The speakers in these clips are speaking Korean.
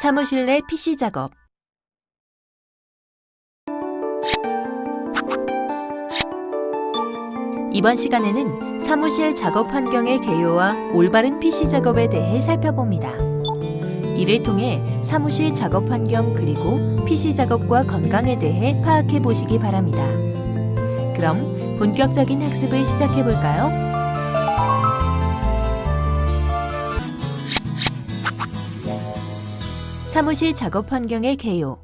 사무실 내 PC 작업. 이번 시간에는 사무실 작업 환경의 개요와 올바른 PC 작업에 대해 살펴봅니다. 이를 통해 사무실 작업 환경 그리고 PC 작업과 건강에 대해 파악해 보시기 바랍니다. 그럼 본격적인 학습을 시작해 볼까요? 사무실 작업 환경의 개요.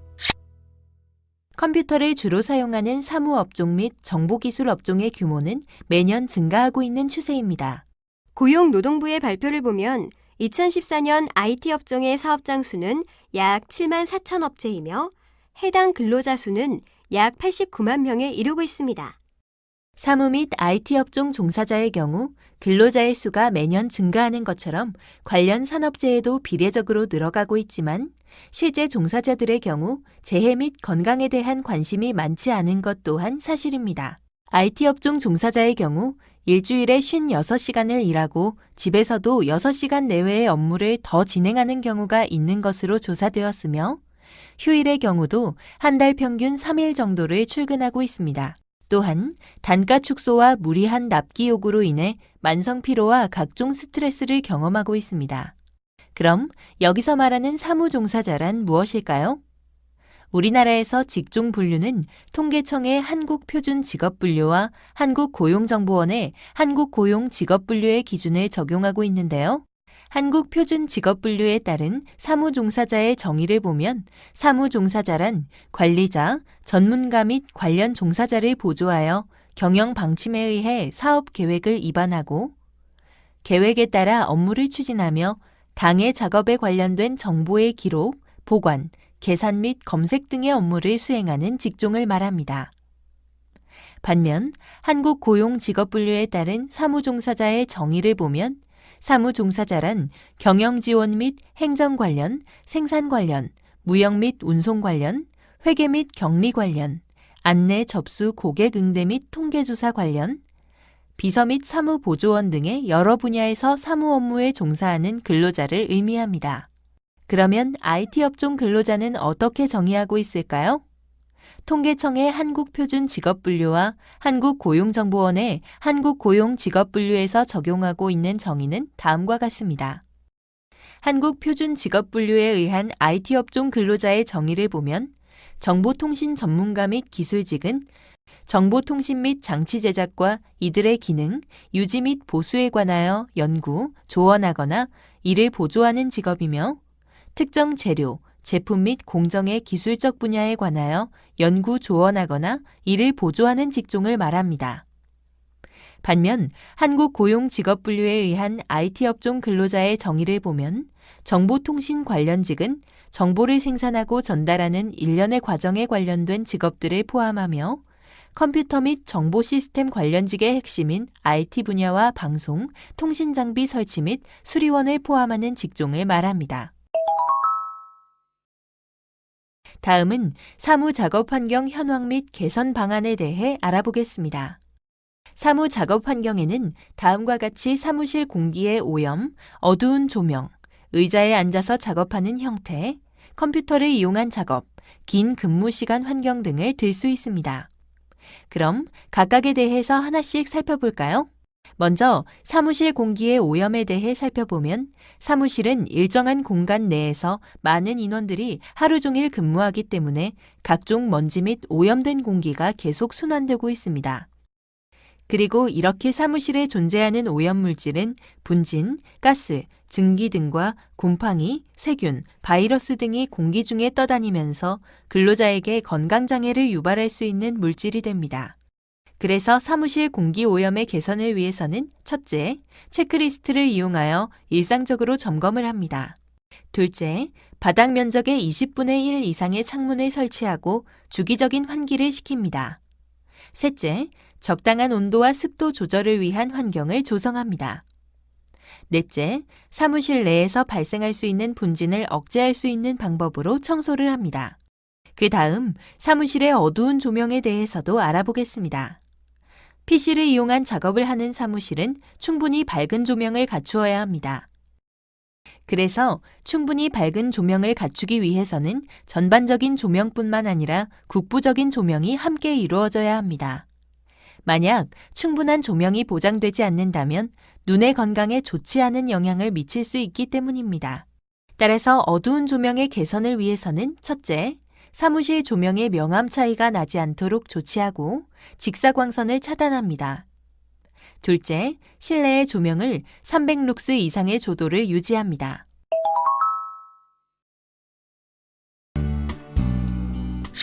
컴퓨터를 주로 사용하는 사무업종 및 정보기술 업종의 규모는 매년 증가하고 있는 추세입니다. 고용노동부의 발표를 보면 2014년 IT 업종의 사업장 수는 약 7만 4천 업체이며 해당 근로자 수는 약 89만 명에 이르고 있습니다. 사무 및 IT 업종 종사자의 경우 근로자의 수가 매년 증가하는 것처럼 관련 산업재해도 비례적으로 늘어가고 있지만 실제 종사자들의 경우 재해 및 건강에 대한 관심이 많지 않은 것 또한 사실입니다. IT 업종 종사자의 경우 일주일에 56시간을 일하고 집에서도 6시간 내외의 업무를 더 진행하는 경우가 있는 것으로 조사되었으며 휴일의 경우도 한 달 평균 3일 정도를 출근하고 있습니다. 또한 단가 축소와 무리한 납기 요구로 인해 만성 피로와 각종 스트레스를 경험하고 있습니다. 그럼 여기서 말하는 사무 종사자란 무엇일까요? 우리나라에서 직종 분류는 통계청의 한국표준직업분류와 한국고용정보원의 한국고용직업분류의 기준을 적용하고 있는데요. 한국표준직업분류에 따른 사무종사자의 정의를 보면 사무종사자란 관리자, 전문가 및 관련 종사자를 보조하여 경영 방침에 의해 사업 계획을 입안하고 계획에 따라 업무를 추진하며 당해 작업에 관련된 정보의 기록, 보관, 계산 및 검색 등의 업무를 수행하는 직종을 말합니다. 반면 한국고용직업분류에 따른 사무종사자의 정의를 보면 사무종사자란 경영지원 및 행정 관련, 생산 관련, 무역 및 운송 관련, 회계 및 격리 관련, 안내 접수 고객 응대 및 통계조사 관련, 비서 및 사무보조원 등의 여러 분야에서 사무 업무에 종사하는 근로자를 의미합니다. 그러면 IT 업종 근로자는 어떻게 정의하고 있을까요? 통계청의 한국표준직업분류와 한국고용정보원의 한국고용직업분류에서 적용하고 있는 정의는 다음과 같습니다. 한국표준직업분류에 의한 IT 업종 근로자의 정의를 보면 정보통신 전문가 및 기술직은 정보통신 및 장치 제작과 이들의 기능, 유지 및 보수에 관하여 연구, 조언하거나 이를 보조하는 직업이며 특정 재료, 제품 및 공정의 기술적 분야에 관하여 연구 조언하거나 이를 보조하는 직종을 말합니다. 반면 한국고용직업분류에 의한 IT 업종 근로자의 정의를 보면 정보통신 관련직은 정보를 생산하고 전달하는 일련의 과정에 관련된 직업들을 포함하며 컴퓨터 및 정보 시스템 관련직의 핵심인 IT 분야와 방송, 통신 장비 설치 및 수리원을 포함하는 직종을 말합니다. 다음은 사무 작업 환경 현황 및 개선 방안에 대해 알아보겠습니다. 사무 작업 환경에는 다음과 같이 사무실 공기의 오염, 어두운 조명, 의자에 앉아서 작업하는 형태, 컴퓨터를 이용한 작업, 긴 근무 시간 환경 등을 들 수 있습니다. 그럼 각각에 대해서 하나씩 살펴볼까요? 먼저 사무실 공기의 오염에 대해 살펴보면 사무실은 일정한 공간 내에서 많은 인원들이 하루 종일 근무하기 때문에 각종 먼지 및 오염된 공기가 계속 순환되고 있습니다. 그리고 이렇게 사무실에 존재하는 오염물질은 분진, 가스, 증기 등과 곰팡이, 세균, 바이러스 등이 공기 중에 떠다니면서 근로자에게 건강장애를 유발할 수 있는 물질이 됩니다. 그래서 사무실 공기 오염의 개선을 위해서는 첫째, 체크리스트를 이용하여 일상적으로 점검을 합니다. 둘째, 바닥 면적의 20분의 1 이상의 창문을 설치하고 주기적인 환기를 시킵니다. 셋째, 적당한 온도와 습도 조절을 위한 환경을 조성합니다. 넷째, 사무실 내에서 발생할 수 있는 분진을 억제할 수 있는 방법으로 청소를 합니다. 그 다음 사무실의 어두운 조명에 대해서도 알아보겠습니다. PC를 이용한 작업을 하는 사무실은 충분히 밝은 조명을 갖추어야 합니다. 그래서 충분히 밝은 조명을 갖추기 위해서는 전반적인 조명뿐만 아니라 국부적인 조명이 함께 이루어져야 합니다. 만약 충분한 조명이 보장되지 않는다면 눈의 건강에 좋지 않은 영향을 미칠 수 있기 때문입니다. 따라서 어두운 조명의 개선을 위해서는 첫째, 사무실 조명의 명암 차이가 나지 않도록 조치하고 직사광선을 차단합니다. 둘째, 실내의 조명을 300룩스 이상의 조도를 유지합니다.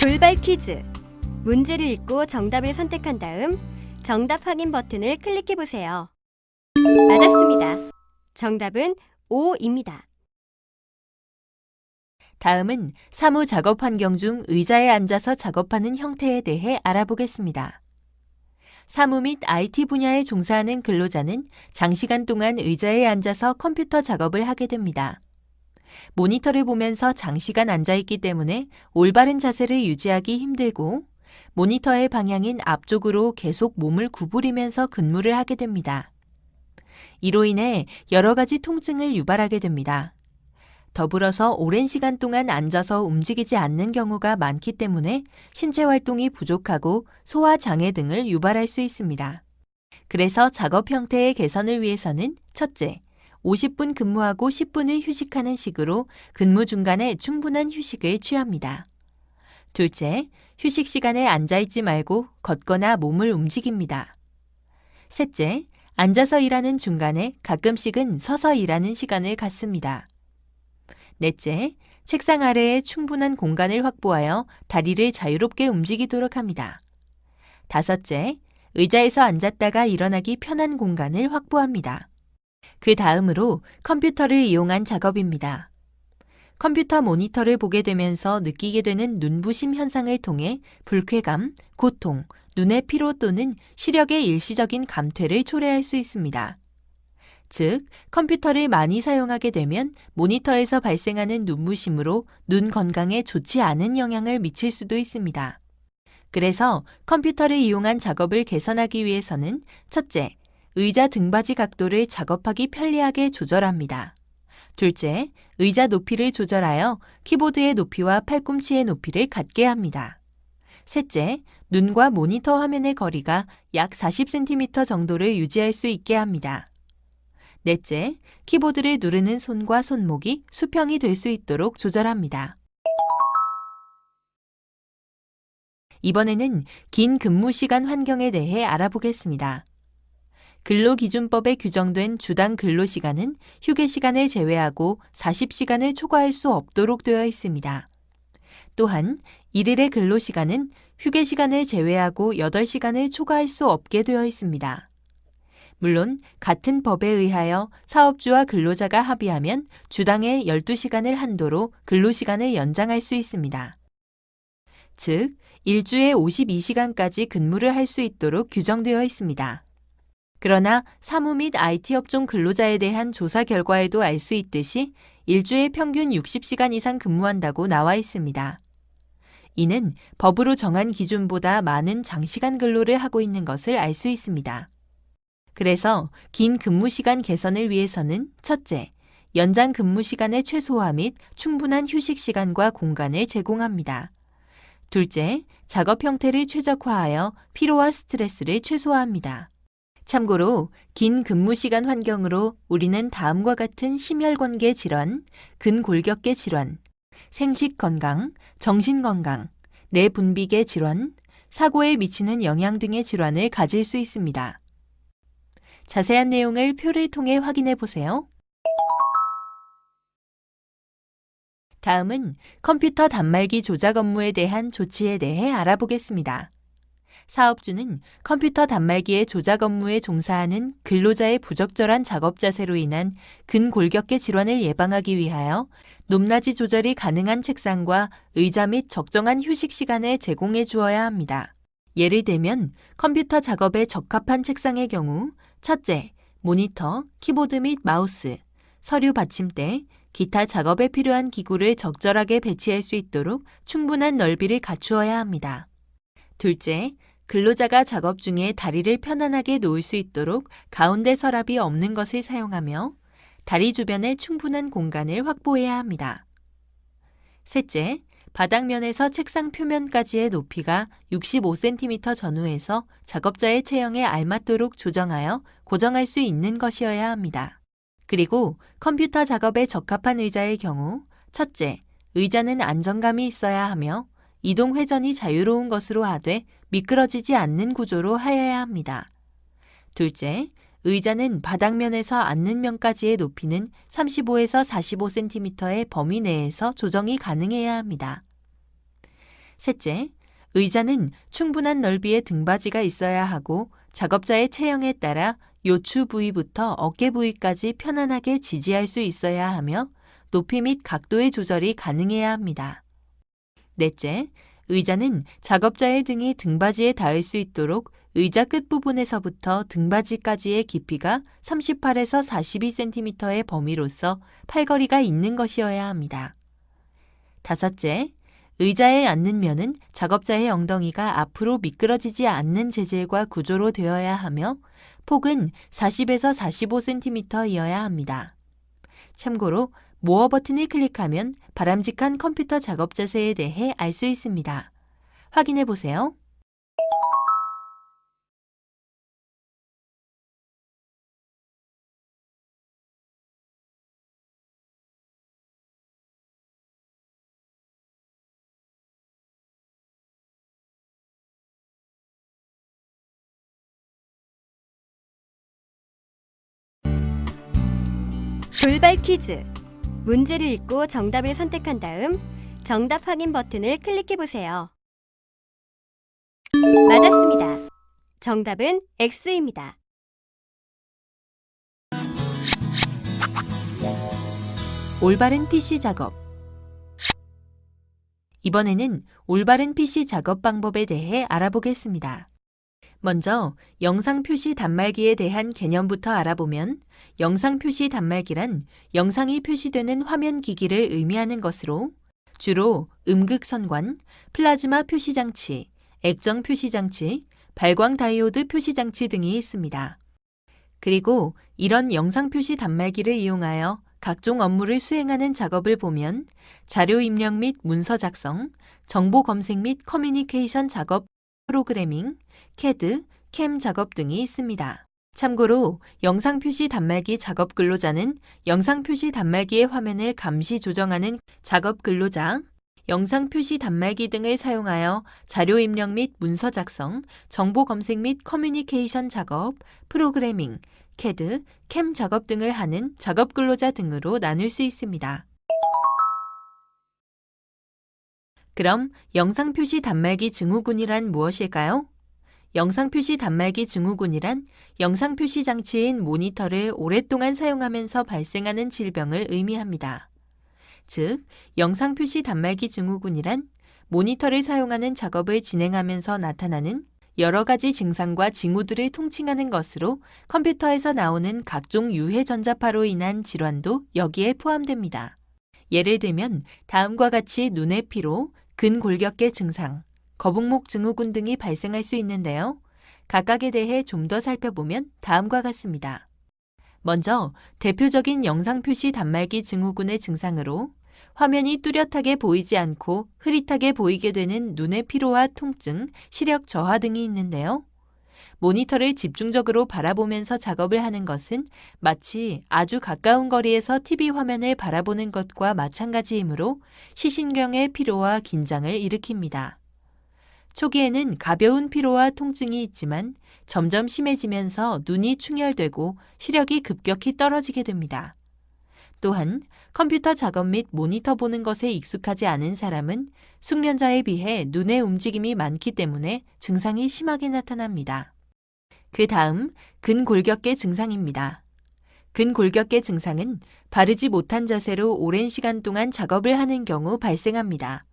돌발 퀴즈. 문제를 읽고 정답을 선택한 다음 정답 확인 버튼을 클릭해 보세요. 맞았습니다. 정답은 5입니다. 다음은 사무 작업 환경 중 의자에 앉아서 작업하는 형태에 대해 알아보겠습니다. 사무 및 IT 분야에 종사하는 근로자는 장시간 동안 의자에 앉아서 컴퓨터 작업을 하게 됩니다. 모니터를 보면서 장시간 앉아있기 때문에 올바른 자세를 유지하기 힘들고 모니터의 방향인 앞쪽으로 계속 몸을 구부리면서 근무를 하게 됩니다. 이로 인해 여러 가지 통증을 유발하게 됩니다. 더불어서 오랜 시간 동안 앉아서 움직이지 않는 경우가 많기 때문에 신체 활동이 부족하고 소화 장애 등을 유발할 수 있습니다. 그래서 작업 형태의 개선을 위해서는 첫째, 50분 근무하고 10분을 휴식하는 식으로 근무 중간에 충분한 휴식을 취합니다. 둘째, 휴식 시간에 앉아있지 말고 걷거나 몸을 움직입니다. 셋째, 앉아서 일하는 중간에 가끔씩은 서서 일하는 시간을 갖습니다. 넷째, 책상 아래에 충분한 공간을 확보하여 다리를 자유롭게 움직이도록 합니다. 다섯째, 의자에서 앉았다가 일어나기 편한 공간을 확보합니다. 그 다음으로 컴퓨터를 이용한 작업입니다. 컴퓨터 모니터를 보게 되면서 느끼게 되는 눈부심 현상을 통해 불쾌감, 고통, 눈의 피로 또는 시력의 일시적인 감퇴를 초래할 수 있습니다. 즉, 컴퓨터를 많이 사용하게 되면 모니터에서 발생하는 눈부심으로 눈 건강에 좋지 않은 영향을 미칠 수도 있습니다. 그래서 컴퓨터를 이용한 작업을 개선하기 위해서는 첫째, 의자 등받이 각도를 작업하기 편리하게 조절합니다. 둘째, 의자 높이를 조절하여 키보드의 높이와 팔꿈치의 높이를 같게 합니다. 셋째, 눈과 모니터 화면의 거리가 약 40cm 정도를 유지할 수 있게 합니다. 넷째, 키보드를 누르는 손과 손목이 수평이 될 수 있도록 조절합니다. 이번에는 긴 근무 시간 환경에 대해 알아보겠습니다. 근로기준법에 규정된 주당 근로시간은 휴게시간을 제외하고 40시간을 초과할 수 없도록 되어 있습니다. 또한 일일의 근로시간은 휴게시간을 제외하고 8시간을 초과할 수 없게 되어 있습니다. 물론 같은 법에 의하여 사업주와 근로자가 합의하면 주당의 12시간을 한도로 근로시간을 연장할 수 있습니다. 즉, 일주에 52시간까지 근무를 할 수 있도록 규정되어 있습니다. 그러나 사무 및 IT 업종 근로자에 대한 조사 결과에도 알 수 있듯이 일주에 평균 60시간 이상 근무한다고 나와 있습니다. 이는 법으로 정한 기준보다 많은 장시간 근로를 하고 있는 것을 알 수 있습니다. 그래서 긴 근무 시간 개선을 위해서는 첫째, 연장 근무 시간의 최소화 및 충분한 휴식 시간과 공간을 제공합니다. 둘째, 작업 형태를 최적화하여 피로와 스트레스를 최소화합니다. 참고로 긴 근무 시간 환경으로 우리는 다음과 같은 심혈관계 질환, 근골격계 질환, 생식 건강, 정신 건강, 내분비계 질환, 사고에 미치는 영향 등의 질환을 가질 수 있습니다. 자세한 내용을 표를 통해 확인해 보세요. 다음은 컴퓨터 단말기 조작 업무에 대한 조치에 대해 알아보겠습니다. 사업주는 컴퓨터 단말기의 조작 업무에 종사하는 근로자의 부적절한 작업 자세로 인한 근골격계 질환을 예방하기 위하여 높낮이 조절이 가능한 책상과 의자 및 적정한 휴식 시간을 제공해 주어야 합니다. 예를 들면 컴퓨터 작업에 적합한 책상의 경우 첫째, 모니터, 키보드 및 마우스, 서류 받침대, 기타 작업에 필요한 기구를 적절하게 배치할 수 있도록 충분한 넓이를 갖추어야 합니다. 둘째, 근로자가 작업 중에 다리를 편안하게 놓을 수 있도록 가운데 서랍이 없는 것을 사용하며 다리 주변에 충분한 공간을 확보해야 합니다. 셋째, 바닥면에서 책상 표면까지의 높이가 65cm 전후에서 작업자의 체형에 알맞도록 조정하여 고정할 수 있는 것이어야 합니다. 그리고 컴퓨터 작업에 적합한 의자의 경우 첫째, 의자는 안정감이 있어야 하며 이동 회전이 자유로운 것으로 하되 미끄러지지 않는 구조로 하여야 합니다. 둘째, 의자는 바닥면에서 앉는 면까지의 높이는 35에서 45cm의 범위 내에서 조정이 가능해야 합니다. 셋째, 의자는 충분한 넓이의 등받이가 있어야 하고 작업자의 체형에 따라 요추 부위부터 어깨 부위까지 편안하게 지지할 수 있어야 하며 높이 및 각도의 조절이 가능해야 합니다. 넷째, 의자는 작업자의 등이 등받이에 닿을 수 있도록 의자 끝부분에서부터 등받이까지의 깊이가 38에서 42cm의 범위로서 팔걸이가 있는 것이어야 합니다. 다섯째, 의자에 앉는 면은 작업자의 엉덩이가 앞으로 미끄러지지 않는 재질과 구조로 되어야 하며 폭은 40에서 45cm이어야 합니다. 참고로 모어 버튼을 클릭하면 바람직한 컴퓨터 작업 자세에 대해 알 수 있습니다. 확인해 보세요. 돌발 퀴즈. 문제를 읽고 정답을 선택한 다음 정답 확인 버튼을 클릭해 보세요. 맞았습니다. 정답은 X입니다. 올바른 PC 작업. 이번에는 올바른 PC 작업 방법에 대해 알아보겠습니다. 먼저 영상 표시 단말기에 대한 개념부터 알아보면 영상 표시 단말기란 영상이 표시되는 화면 기기를 의미하는 것으로 주로 음극선관, 플라즈마 표시장치, 액정 표시장치, 발광 다이오드 표시장치 등이 있습니다. 그리고 이런 영상 표시 단말기를 이용하여 각종 업무를 수행하는 작업을 보면 자료 입력 및 문서 작성, 정보 검색 및 커뮤니케이션 작업, 프로그래밍, CAD, CAM 작업 등이 있습니다. 참고로 영상 표시 단말기 작업 근로자는 영상 표시 단말기의 화면을 감시 조정하는 작업 근로자, 영상 표시 단말기 등을 사용하여 자료 입력 및 문서 작성, 정보 검색 및 커뮤니케이션 작업, 프로그래밍, CAD, CAM 작업 등을 하는 작업 근로자 등으로 나눌 수 있습니다. 그럼 영상 표시 단말기 증후군이란 무엇일까요? 영상 표시 단말기 증후군이란 영상 표시 장치인 모니터를 오랫동안 사용하면서 발생하는 질병을 의미합니다. 즉, 영상 표시 단말기 증후군이란 모니터를 사용하는 작업을 진행하면서 나타나는 여러 가지 증상과 징후들을 통칭하는 것으로 컴퓨터에서 나오는 각종 유해 전자파로 인한 질환도 여기에 포함됩니다. 예를 들면 다음과 같이 눈의 피로, 근골격계 증상, 거북목 증후군 등이 발생할 수 있는데요. 각각에 대해 좀 더 살펴보면 다음과 같습니다. 먼저 대표적인 영상 표시 단말기 증후군의 증상으로 화면이 뚜렷하게 보이지 않고 흐릿하게 보이게 되는 눈의 피로와 통증, 시력 저하 등이 있는데요. 모니터를 집중적으로 바라보면서 작업을 하는 것은 마치 아주 가까운 거리에서 TV 화면을 바라보는 것과 마찬가지이므로 시신경의 피로와 긴장을 일으킵니다. 초기에는 가벼운 피로와 통증이 있지만 점점 심해지면서 눈이 충혈되고 시력이 급격히 떨어지게 됩니다. 또한 컴퓨터 작업 및 모니터 보는 것에 익숙하지 않은 사람은 숙련자에 비해 눈의 움직임이 많기 때문에 증상이 심하게 나타납니다. 그 다음 근골격계 증상입니다. 근골격계 증상은 바르지 못한 자세로 오랜 시간 동안 작업을 하는 경우 발생합니다.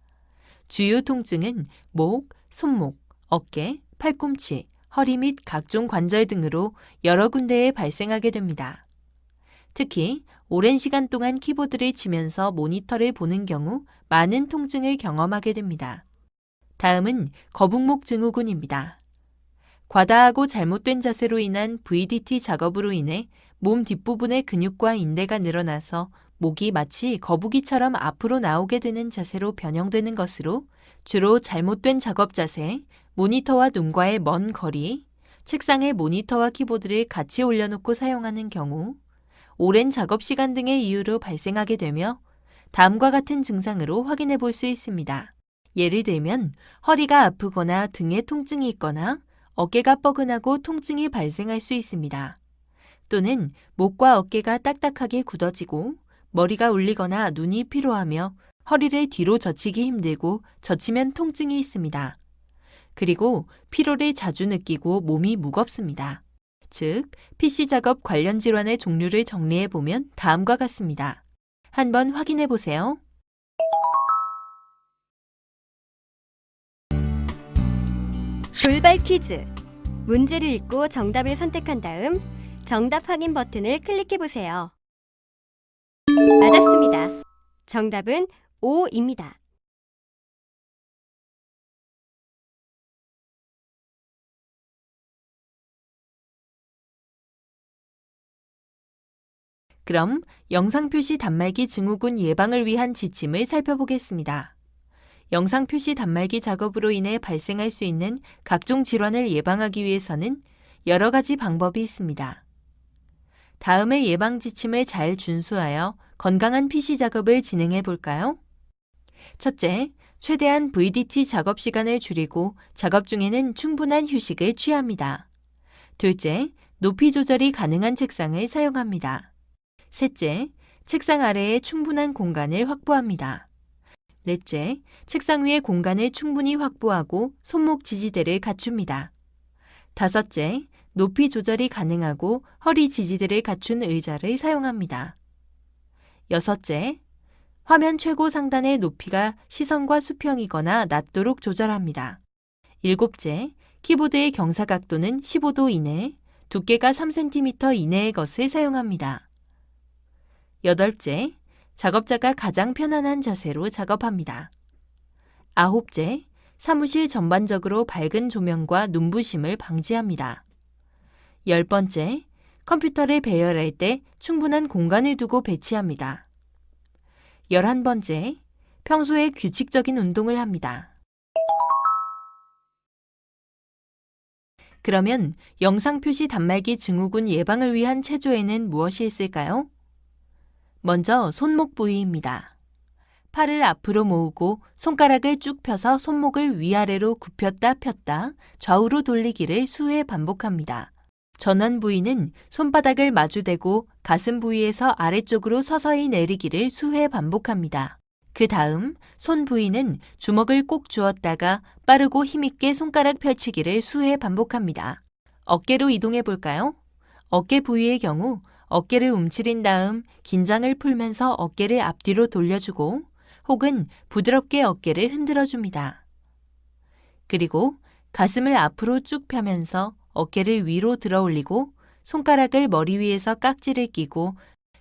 주요 통증은 목, 손목, 어깨, 팔꿈치, 허리 및 각종 관절 등으로 여러 군데에 발생하게 됩니다. 특히 오랜 시간 동안 키보드를 치면서 모니터를 보는 경우 많은 통증을 경험하게 됩니다. 다음은 거북목 증후군입니다. 과다하고 잘못된 자세로 인한 VDT 작업으로 인해 몸 뒷부분의 근육과 인대가 늘어나서 목이 마치 거북이처럼 앞으로 나오게 되는 자세로 변형되는 것으로 주로 잘못된 작업 자세, 모니터와 눈과의 먼 거리, 책상에 모니터와 키보드를 같이 올려놓고 사용하는 경우, 오랜 작업 시간 등의 이유로 발생하게 되며 다음과 같은 증상으로 확인해 볼 수 있습니다. 예를 들면 허리가 아프거나 등에 통증이 있거나 어깨가 뻐근하고 통증이 발생할 수 있습니다. 또는 목과 어깨가 딱딱하게 굳어지고 머리가 울리거나 눈이 피로하며 허리를 뒤로 젖히기 힘들고 젖히면 통증이 있습니다. 그리고 피로를 자주 느끼고 몸이 무겁습니다. 즉, PC 작업 관련 질환의 종류를 정리해 보면 다음과 같습니다. 한번 확인해 보세요. 돌발 퀴즈. 문제를 읽고 정답을 선택한 다음 정답 확인 버튼을 클릭해 보세요. 맞았습니다. 정답은 5입니다. 그럼 영상 표시 단말기 증후군 예방을 위한 지침을 살펴보겠습니다. 영상 표시 단말기 작업으로 인해 발생할 수 있는 각종 질환을 예방하기 위해서는 여러 가지 방법이 있습니다. 다음의 예방 지침을 잘 준수하여 건강한 PC 작업을 진행해 볼까요? 첫째, 최대한 VDT 작업 시간을 줄이고 작업 중에는 충분한 휴식을 취합니다. 둘째, 높이 조절이 가능한 책상을 사용합니다. 셋째, 책상 아래에 충분한 공간을 확보합니다. 넷째, 책상 위에 공간을 충분히 확보하고 손목 지지대를 갖춥니다. 다섯째, 높이 조절이 가능하고 허리 지지대를 갖춘 의자를 사용합니다. 여섯째, 화면 최고 상단의 높이가 시선과 수평이거나 낮도록 조절합니다. 일곱째, 키보드의 경사 각도는 15도 이내, 두께가 3cm 이내의 것을 사용합니다. 여덟째, 작업자가 가장 편안한 자세로 작업합니다. 아홉째, 사무실 전반적으로 밝은 조명과 눈부심을 방지합니다. 10번째, 컴퓨터를 배열할 때 충분한 공간을 두고 배치합니다. 11번째, 평소에 규칙적인 운동을 합니다. 그러면 영상 표시 단말기 증후군 예방을 위한 체조에는 무엇이 있을까요? 먼저 손목 부위입니다. 팔을 앞으로 모으고 손가락을 쭉 펴서 손목을 위아래로 굽혔다 폈다 좌우로 돌리기를 수회 반복합니다. 전원 부위는 손바닥을 마주대고 가슴 부위에서 아래쪽으로 서서히 내리기를 수회 반복합니다. 그 다음 손 부위는 주먹을 꼭 쥐었다가 빠르고 힘있게 손가락 펼치기를 수회 반복합니다. 어깨로 이동해 볼까요? 어깨 부위의 경우 어깨를 움츠린 다음 긴장을 풀면서 어깨를 앞뒤로 돌려주고 혹은 부드럽게 어깨를 흔들어줍니다. 그리고 가슴을 앞으로 쭉 펴면서 어깨를 위로 들어 올리고 손가락을 머리 위에서 깍지를 끼고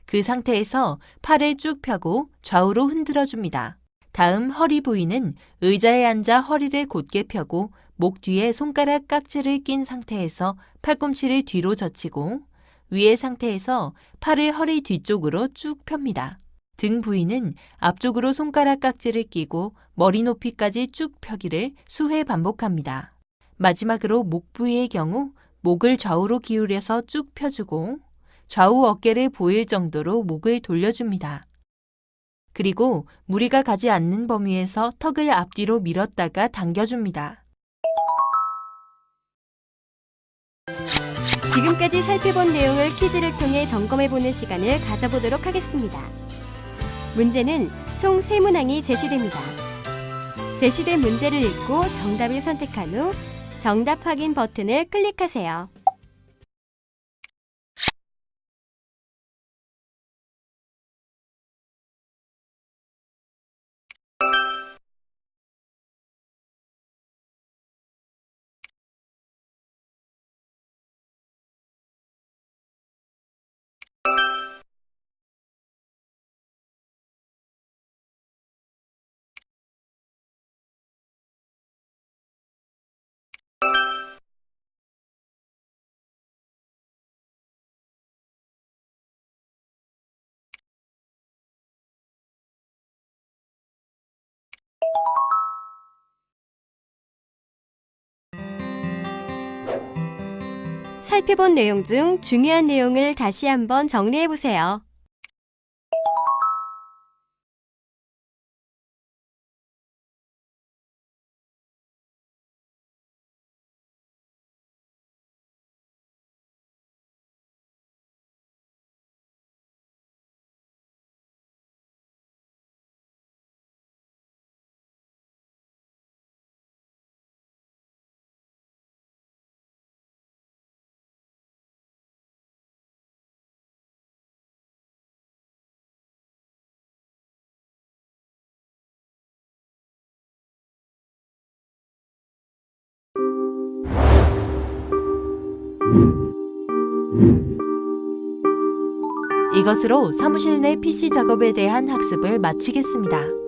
그 상태에서 팔을 쭉 펴고 좌우로 흔들어줍니다. 다음 허리 부위는 의자에 앉아 허리를 곧게 펴고 목 뒤에 손가락 깍지를 낀 상태에서 팔꿈치를 뒤로 젖히고 위의 상태에서 팔을 허리 뒤쪽으로 쭉 펴니다. 등 부위는 앞쪽으로 손가락 깍지를 끼고 머리 높이까지 쭉 펴기를 수회 반복합니다. 마지막으로 목 부위의 경우 목을 좌우로 기울여서 쭉 펴주고 좌우 어깨를 보일 정도로 목을 돌려줍니다. 그리고 무리가 가지 않는 범위에서 턱을 앞뒤로 밀었다가 당겨줍니다. 지금까지 살펴본 내용을 퀴즈를 통해 점검해보는 시간을 가져보도록 하겠습니다. 문제는 총 3문항이 제시됩니다. 제시된 문제를 읽고 정답을 선택한 후 정답 확인 버튼을 클릭하세요. 살펴본 내용 중 중요한 내용을 다시 한번 정리해 보세요. 이것으로 사무실 내 PC 작업에 대한 학습을 마치겠습니다.